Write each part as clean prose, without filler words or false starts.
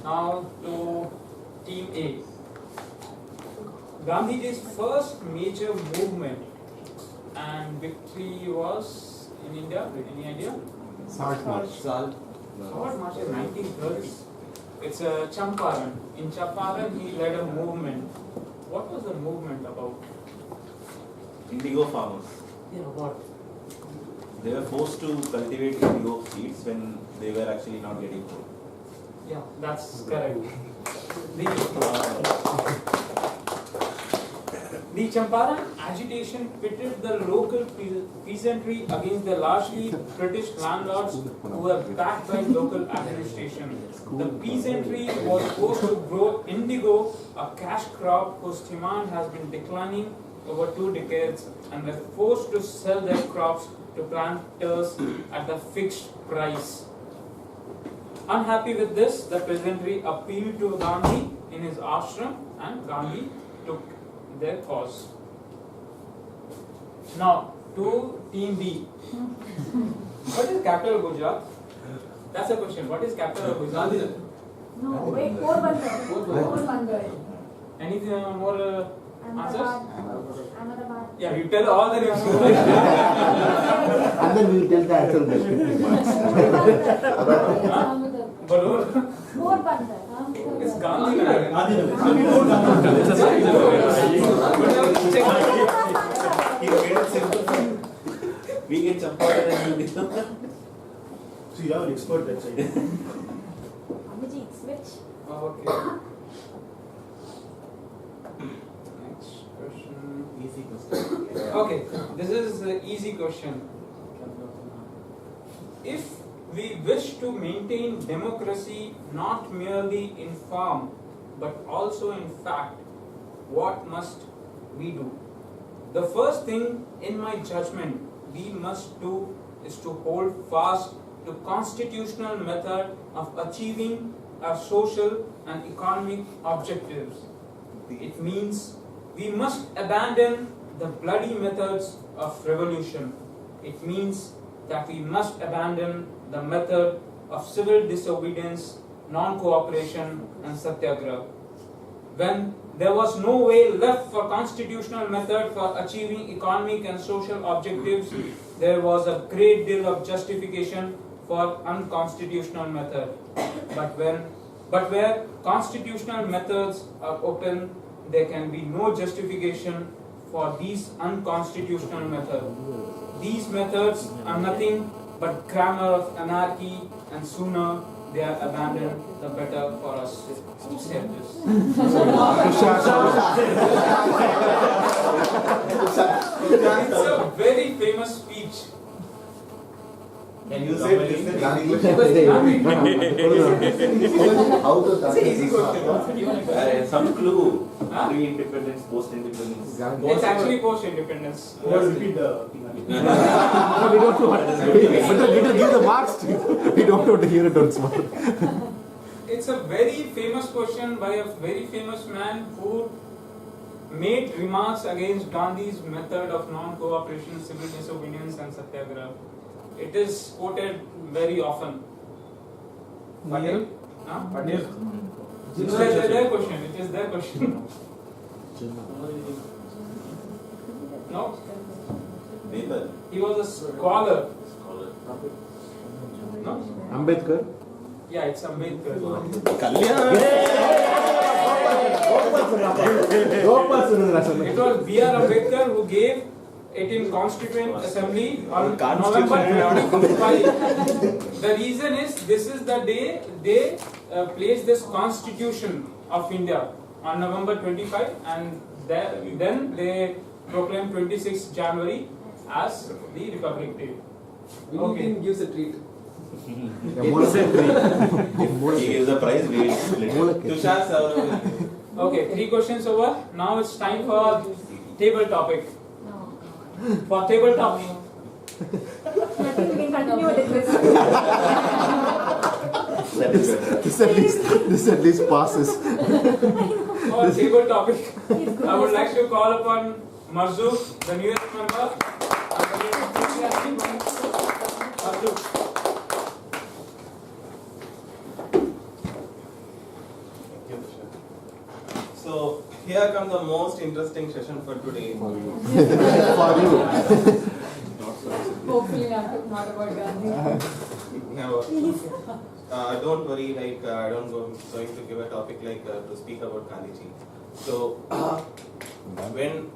Now to Team A. Gandhiji's first major movement and victory was in India. Any idea? Salt March. Salt March in 1930s. It's a Champaran. In Champaran, he led a movement. What was the movement about? Indigo farmers. Yeah, what? They were forced to cultivate indigo seeds when they were actually not getting food. Yeah, that's correct. The Champaran agitation pitted the local peasantry against the largely British landlords who were backed by local administration. The peasantry was forced to grow indigo, a cash crop whose demand has been declining over 2 decades, and were forced to sell their crops to planters at the fixed price. Unhappy with this, the peasantry appealed to Gandhi in his ashram, and Gandhi took their cause. Now to Team B. What is capital of Gujarat? That's a question. What is capital of Gujarat? No, wait, Porbandar. Anything more answers? Ahmedabad. Yeah, you tell all the names. And then we will tell the answer next. Balur. Porbandar. It's Gandhinagar. We get Champaran and you get So you have an expert that side. Abhijit, switch. Okay. Next question. easy question. Okay, this is an easy question. If we wish to maintain democracy not merely in form but also in fact, what must we do? The first thing in my judgment we must do is to hold fast to constitutional method of achieving our social and economic objectives. It means we must abandon the bloody methods of revolution. It means that we must abandon the method of civil disobedience, non-cooperation and satyagraha. When there was no way left for constitutional method for achieving economic and social objectives, there was a great deal of justification for unconstitutional method. But where constitutional methods are open, there can be no justification for these unconstitutional methods. These methods are nothing but grammar of anarchy, and sooner they are abandoned, the better for us. Who said this? It's a very famous speech. Can you say this in English? It's an easy question. Some clue. Pre-independence, post-independence. It's actually post-independence. Repeat the. We don't know. Better give the marks. We don't want to hear it on spot. It's a very famous question by a very famous man who made remarks against Gandhi's method of non-cooperation, civil disobedience and satyagraha. It is quoted very often. Patel? Huh? Patel. It is their question. It is their question. No? Nepal. He was a scholar. No? Ambedkar. Yeah, it's Ambedkar. It was B.R. Ambedkar who gave 18 Constituent Assembly on November 25. The reason is this is the day they placed this Constitution of India on November 25, and then they proclaimed 26 January as the Republic Day. Okay. Gives a treat. He gives the prize, we will split. Tushar sir. Okay, 3 questions over. Now it's time for table topic. No. For table topic. Nothing, we can continue with the quiz. This at least passes. For table topic, I would like to call upon Marzook, the newest member. Marzook. here comes the most interesting session for today. For you. For you. Hopefully not about Gandhi. No, don't worry, like I don't going to give a topic like to speak about Gandhiji. So when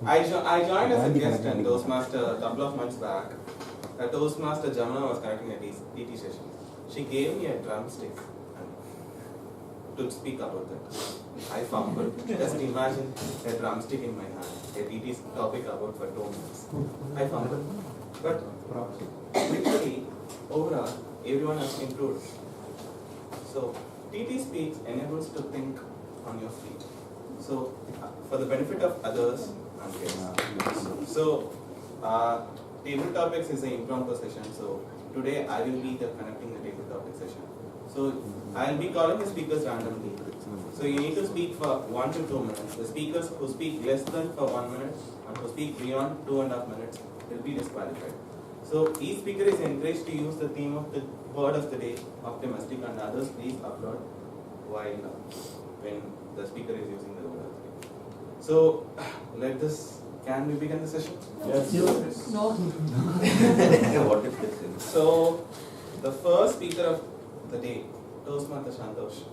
I joined as a guest in Toastmaster a couple of months back, Toastmaster Jamuna was conducting a DT session. She gave me a drumstick to speak about that. I fumbled. Just imagine a drumstick in my hand, a DT topic about for 2 minutes. I fumbled. But literally, overall, everyone has improved. So, TT Speaks enables to think on your feet. So, for the benefit of others and guests. So, table topics is an impromptu session. So, today I will be conducting the table topic session. So, I will be calling the speakers randomly. So, you need to speak for 1 to 2 minutes. The speakers who speak less than for 1 minute and who speak beyond 2.5 minutes will be disqualified. So each speaker is encouraged to use the theme of the word of the day, optimistic, and others please applaud while when the speaker is using the word of the day. So can we begin the session? Yes. No. What is this? So the first speaker of the day, Toastmaster Shantosh.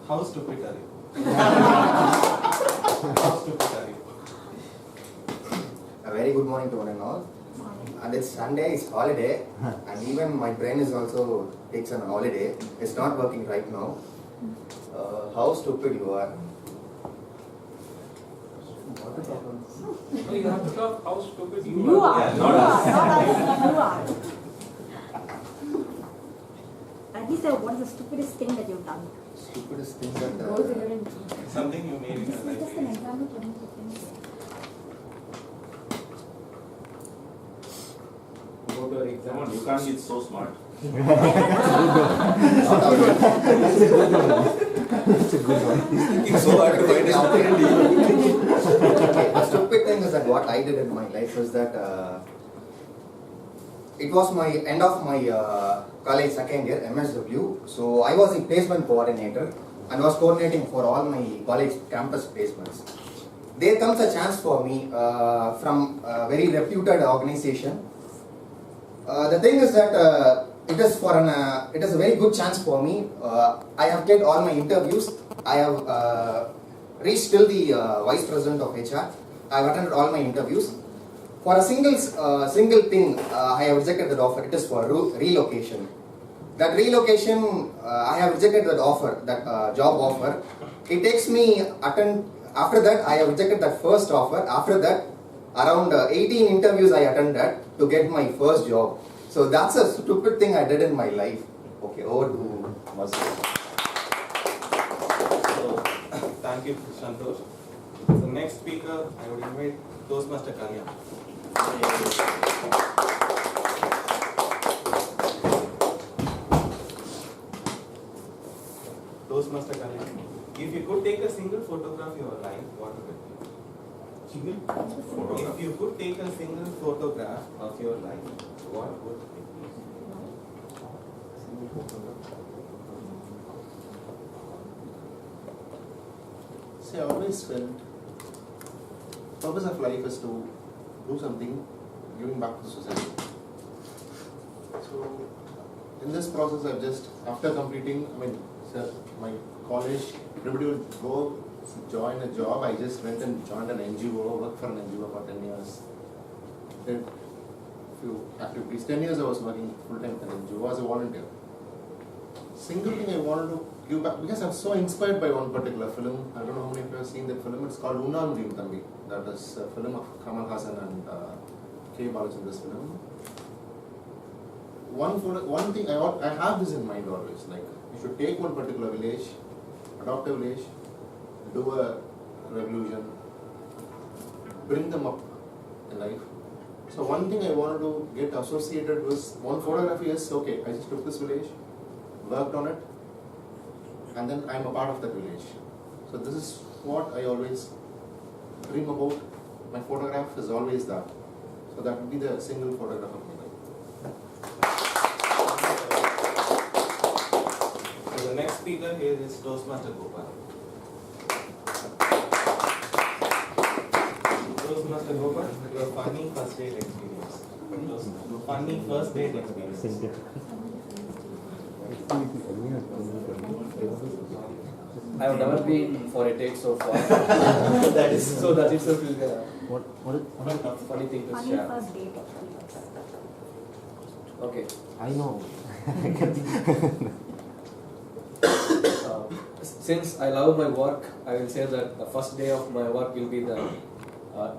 How stupid are you? How stupid are you? A very good morning to one and all. And it's Sunday, it's holiday, and even my brain is also takes an holiday. It's not working right now. How stupid you are. No, you have to talk how stupid you You are. are. Yeah, You not are. us. Not us. You are. At least what is the stupidest thing that you've done? Stupidest thing that. Go there and Something you made in This your is just an life. example. Go to your exam. Come on, you can't be so smart. It's a good one. It's so hard to find a opportunity. Okay, the stupid thing is that what I did in my life is that it was my end of my college second year, MSW. So I was the placement coordinator and was coordinating for all my college campus placements. There comes a chance for me from a very reputed organization. The thing is that it is a very good chance for me. I have get all my interviews. I have reached till the vice president of HR. I have attended all my interviews. For a single thing, I have rejected that offer. It is for relocation. That relocation, I have rejected that offer, that job offer. It takes me after that, I have rejected that first offer. After that, around 18 interviews I attended to get my first job. So that's a stupid thing I did in my life. Okay, over to Marzook. So, thank you, Shantosh. The next speaker, I would invite Toastmaster Kalyan. Toastmaster Kalyan, if you could take a single photograph of your life, what would it be? Single? If you could take a single photograph of your life, what would it be? Single photograph. See, I always felt purpose of life is to do something, giving back to society. So, in this process, I've just, after completing, my college, everybody would go join a job. I just went and joined an NGO, worked for an NGO for 10 years. Did few activities. 10 years I was working full-time with an NGO as a volunteer. Single thing I wanted to give back, because I'm so inspired by one particular film. I don't know how many of you have seen that film. It's called Unam Dream Thambi. That is a film of Kamal Hassan and K. Balachandra's film. One thing I have this in mind always, like you should take one particular village, adopt a village, do a revolution, bring them up in life. So one thing I wanted to get associated was one photography is okay, I just took this village, worked on it, and then I'm a part of that village. So this is what I always dream about. My photograph is always that. So that would be the single photograph of my life. So the next speaker here is Toastmaster Gopal. Toastmaster Gopal, your funny first date experience. Funny first date experience. I have never been for a date so far. That is so that itself will be a funny thing to Funny share. first date. Okay. I know. Since I love my work, I will say that the first day of my work will be the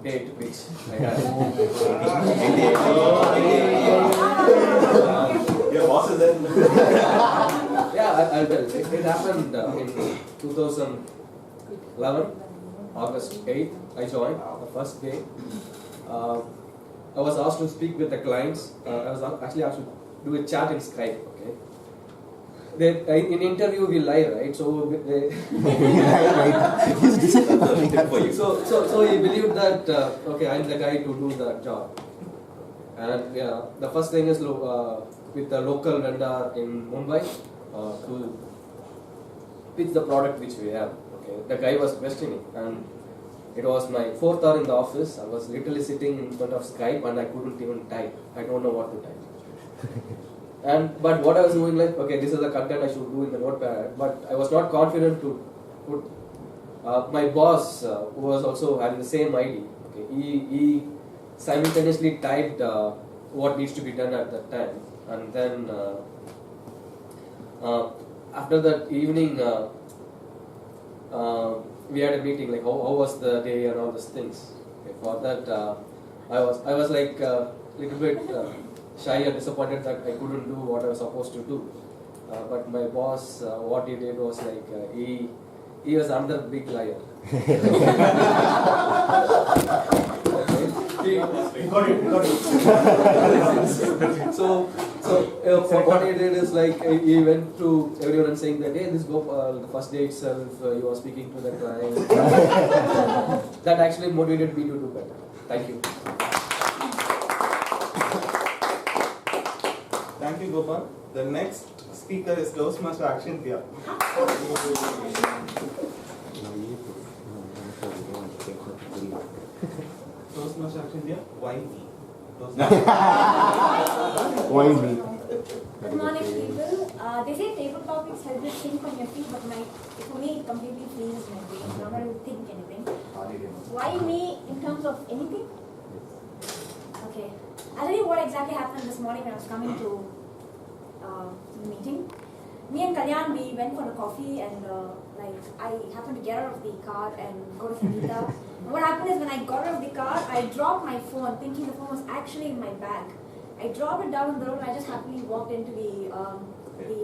date which I had. Your boss is there. Yeah, I'll tell. It happened in 2011, August 8th. I joined the first day. I was asked to speak with the clients. I was actually asked to do a chat in Skype. Okay. In interview we lie, right? So so he believed that okay, I'm the guy to do the job. And yeah, the first thing is with the local vendor in Mumbai to pitch the product which we have. Okay, the guy was questioning, and it was my 4th hour in the office. I was literally sitting in front of Skype and I couldn't even type. I don't know what to type. But what I was doing, like, okay, this is the content I should do in the notepad, but I was not confident to put. My boss, who was also having the same ID, okay, he simultaneously typed what needs to be done at that time, and then after that evening, we had a meeting, like how was the day and all those things. Okay, for that, I was like little bit shy and disappointed that I couldn't do what I was supposed to do. But my boss, what he did was like he was another big liar. Got it. So what he did is like he went to everyone and saying that, hey, this Gopal, the first day itself, you are speaking to the client. That actually motivated me to do better. Thank you. Thank you, Gopal. The next speaker is Toastmaster Akshin Pia. Toastmaster Akshin Pia, why me? Why me? Good morning, people. They say table topics help you think on your feet, but for me, it completely freezes my brain. I'm not able to think anything. Why me in terms of anything? Okay. I'll tell you what exactly happened this morning when I was coming to the meeting. Me and Kalyan, we went for a coffee and I happened to get out of the car and go to Sangeeta. And what happened is when I got out of the car, I dropped my phone thinking the phone was actually in my bag. I dropped it down on the road and I just happily walked into the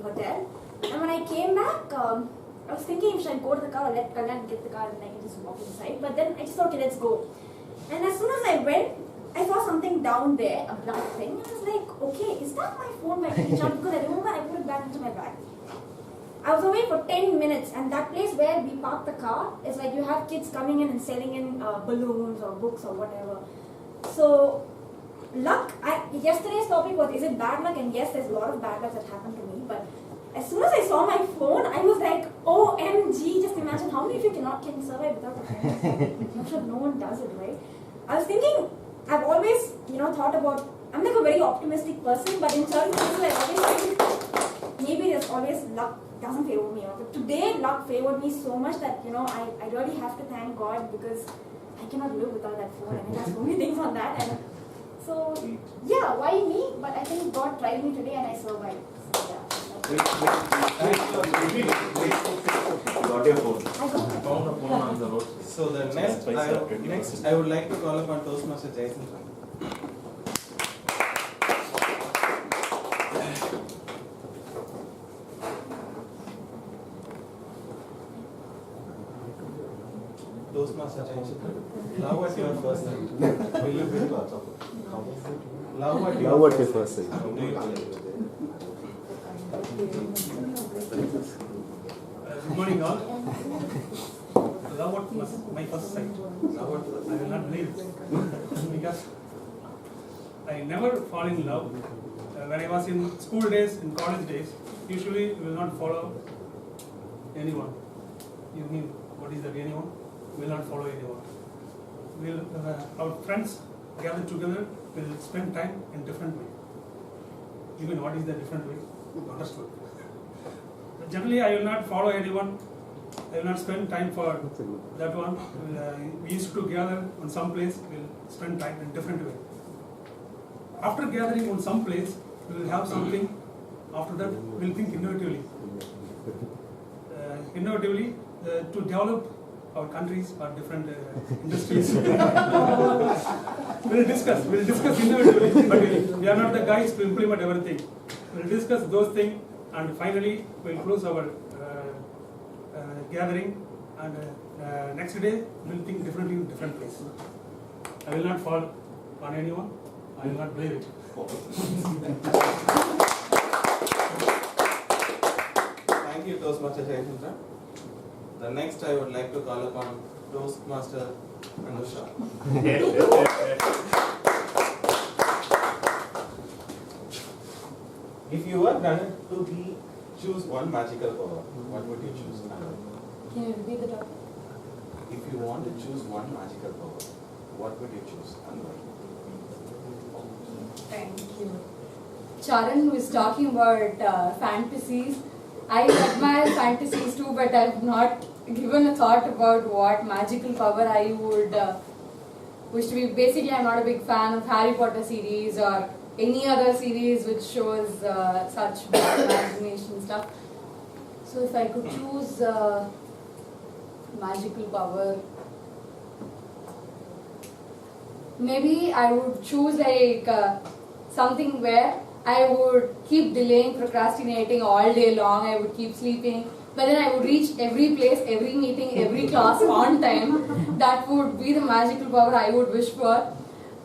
hotel. And when I came back, I was thinking should I go to the car or let Kalyan get the car and I can just walk inside. But then I just thought, okay, let's go. And as soon as I went, I saw something down there, a black thing, and I was like, okay, is that my phone by any chance? Because I remember I put it back into my bag. I was away for 10 minutes, and that place where we parked the car is like you have kids coming in and selling in balloons or books or whatever. So, luck, yesterday's topic was, is it bad luck? And yes, there's a lot of bad luck that happened to me, but as soon as I saw my phone, I was like, OMG, just imagine how many of you can survive without a phone? I'm sure no one does it, right? I was thinking, I've always, thought about, I'm like a very optimistic person, but in certain cases I always think maybe there's always luck doesn't favor me. But today luck favored me so much that, I really have to thank God because I cannot live without that phone and it has so many things on that. And so, yeah, why me? But I think God tried me today and I survived. So, yeah. Got your phone. I got it. Found a phone on the road. So the next I would like to call upon Toastmaster Jason. Toastmaster Jason. Love at your first sight. Love at your first sight. How do you feel? Good morning, all. Love at my first sight. I will not believe it. Because I never fall in love when I was in school days, in college days, usually we will not follow anyone. You mean what is that anyone? We will not follow anyone. We'll, our friends gather together, will spend time in different way. You mean what is the different way? Understood. Generally, I will not follow anyone. I will not spend time for that one. We used to gather on some place. We will spend time in different way. After gathering on some place, we will have something. After that, we will think innovatively. To develop our countries or different industries. We'll discuss innovatively, but we are not the guys to implement everything. We'll discuss those things, and finally we'll close our gathering, and next day we'll think differently in different place. I will not fall on anyone. I will not blame it. Thank you, Toastmaster Jayachandra. The next I would like to call upon Toastmaster Anusha. If you were granted to choose one magical power, what would you choose? Can you repeat the topic? If you want to choose one magical power, what would you choose and why? Thank you. Charan was talking about fantasies. I admire fantasies too, but I've not given a thought about what magical power I would wish to be. Basically, I'm not a big fan of Harry Potter series or any other series which shows such bad imagination stuff. So if I could choose magical power, maybe I would choose like something where I would keep delaying, procrastinating all day long. I would keep sleeping, but then I would reach every place, every meeting, every class on time. That would be the magical power I would wish for.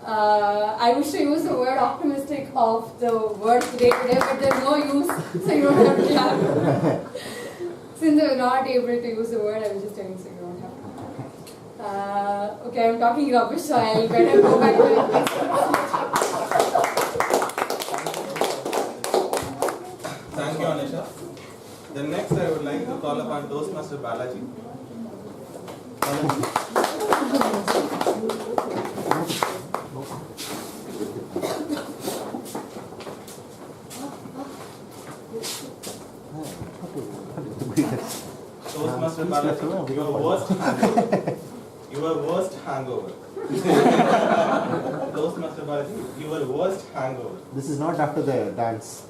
I wish to use the word optimistic of the words today, but there's no use, so you don't have to clap. Since I was not able to use the word, I was just telling so you don't have to. Okay, I'm talking rubbish, so I'll better go back to it. Thank you, Anisha. The next I would like to call upon Toastmaster Balaji. Toastmaster Balaji, your worst hangover. Toastmaster Balaji, your worst hangover. This is not after the dance.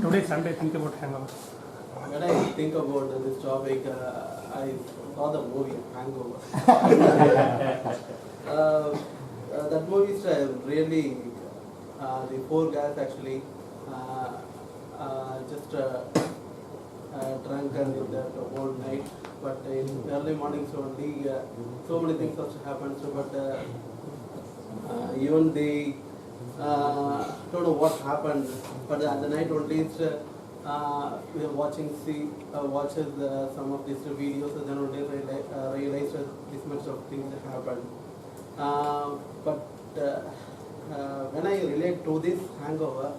Today Sunday, think about hangover. When I think about this topic, I saw the movie Hangover. That movie is really the four guys actually just drunk and in that whole night. But in early mornings only, so many things also happen. So, but even they don't know what happened. But at the night only, it's, we are watches some of these videos, and then only realized that this much of things happened. But when I relate to this hangover,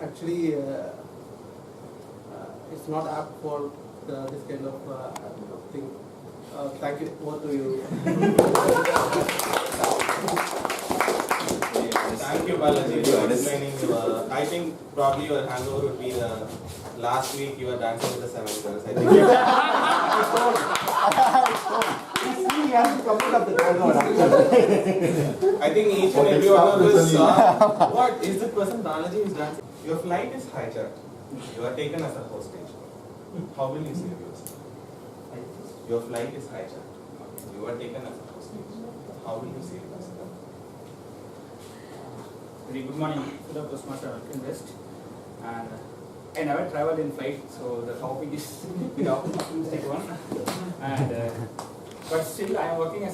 actually it's not apt for this kind of thing. Thank you. Over to you. Thank you, Balaji, for explaining. I think probably your hangover would be the last week you were dancing with the 7 girls. I think. I think each and every one of us saw what is the person Balaji is dancing. Your flight is hijacked. You are taken as a hostage. How will you save yourself? Your flight is hijacked. You are taken as a hostage. How will you save yourself? Very good morning to the Toastmaster Invest. And I never traveled in flight, so the topic is the optimistic one. And but still, I am working in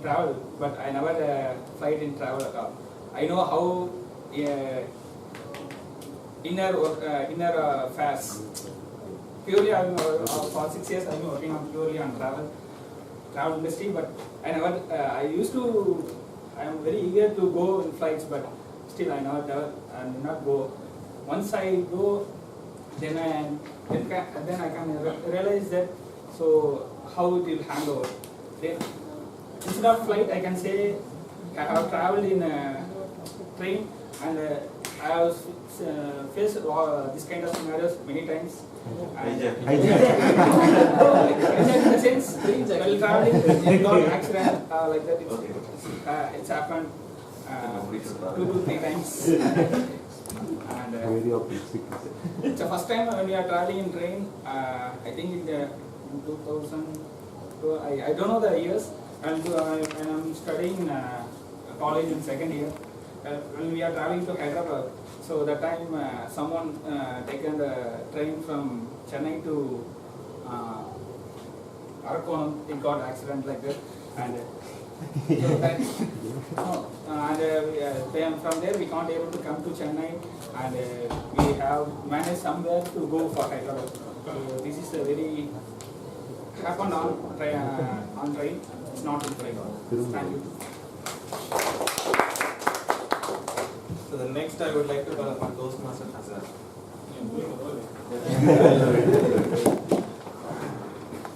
travel, but I never flight in travel at all. I know how inner affairs. Purely, for 6 years, I have been working on purely on travel. travel industry, but I never. I used to. I am very eager to go in flights, but still I never did not go. Once I go, then I can realize that. So how it will hand over. Then instead of flight, I can say I have traveled in a train, and I have faced this kind of scenarios many times. And in the sense, while traveling, it got accident like that. It's happened 2 to 3 times. And it's the first time when we are traveling in train. I think in 2000. I don't know the years. And I'm studying in college in second year. When we are traveling to Hyderabad, so that time someone taken the train from Chennai to Arakonam, it got accident like that, and from there we can't able to come to Chennai, and we have managed somewhere to go for Hyderabad. So this is a very happened on train. It's not in train. Thank you. So the next I would like to call upon Toastmaster Hazar.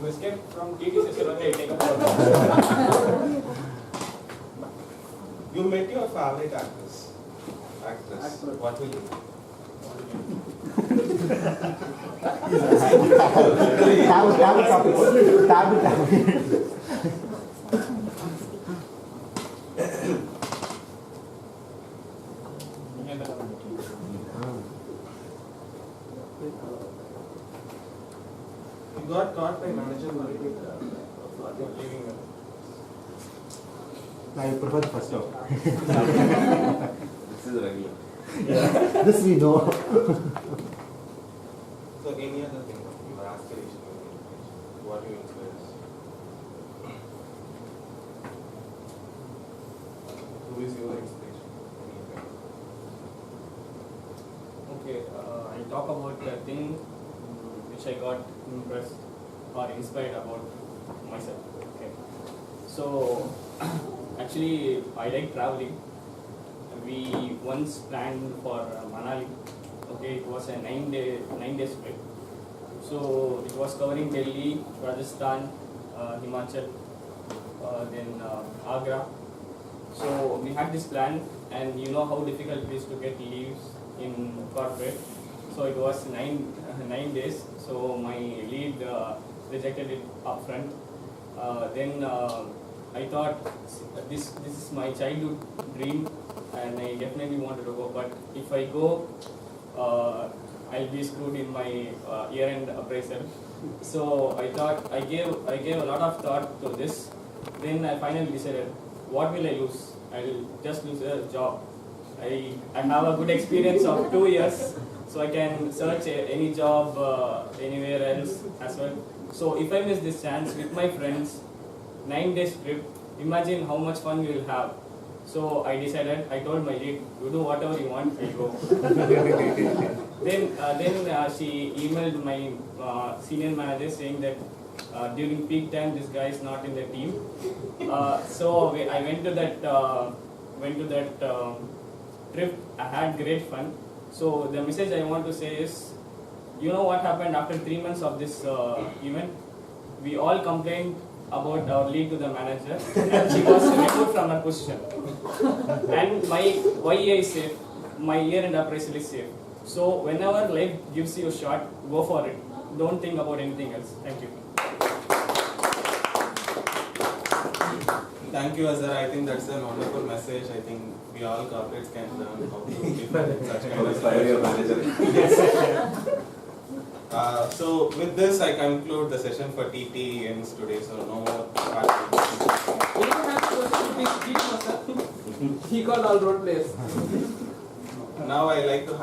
We escaped from TT session when they take up. You met your favorite actress. What will you do? You got caught by manager for leaving. I prefer the first one. This is regular. This we know. So any other thing, your aspiration, what you inspires? Who is your inspiration? Okay, I'll talk about the thing which I got impressed or inspired about myself. Okay, so actually I like traveling. We once planned for Manali. Okay, it was a 9 days trip. So it was covering Delhi, Rajasthan, Himachal, then Agra. So we had this plan, and you know how difficult it is to get leaves in corporate. So it was 9 days. So my lead rejected it upfront. Then I thought this is my childhood dream, and I definitely wanted to go. But if I go, I'll be screwed in my year-end appraisal. So I thought I gave a lot of thought to this. Then I finally decided, what will I lose? I'll just lose a job. I have a good experience of 2 years, so I can search any job anywhere else as well. So if I miss this chance with my friends, 9 days trip, imagine how much fun we will have. So I decided, I told my lead, you do whatever you want, I'll go. Then she emailed my senior manager saying that during peak time this guy is not in the team. So I went to that trip. I had great fun. So the message I want to say is, you know what happened after 3 months of this event? We all complained about our lead to the manager, and she was removed from her position. And my YEA is safe, my year-end appraisal is safe. So whenever life gives you a shot, go for it. Don't think about anything else. Thank you. Thank you, Azhar. I think that's a wonderful message. I think we all corporates can learn how to defend such kind of manager. So with this, I conclude the session for TT ends today. So no more. He called all road players. Now I like to hand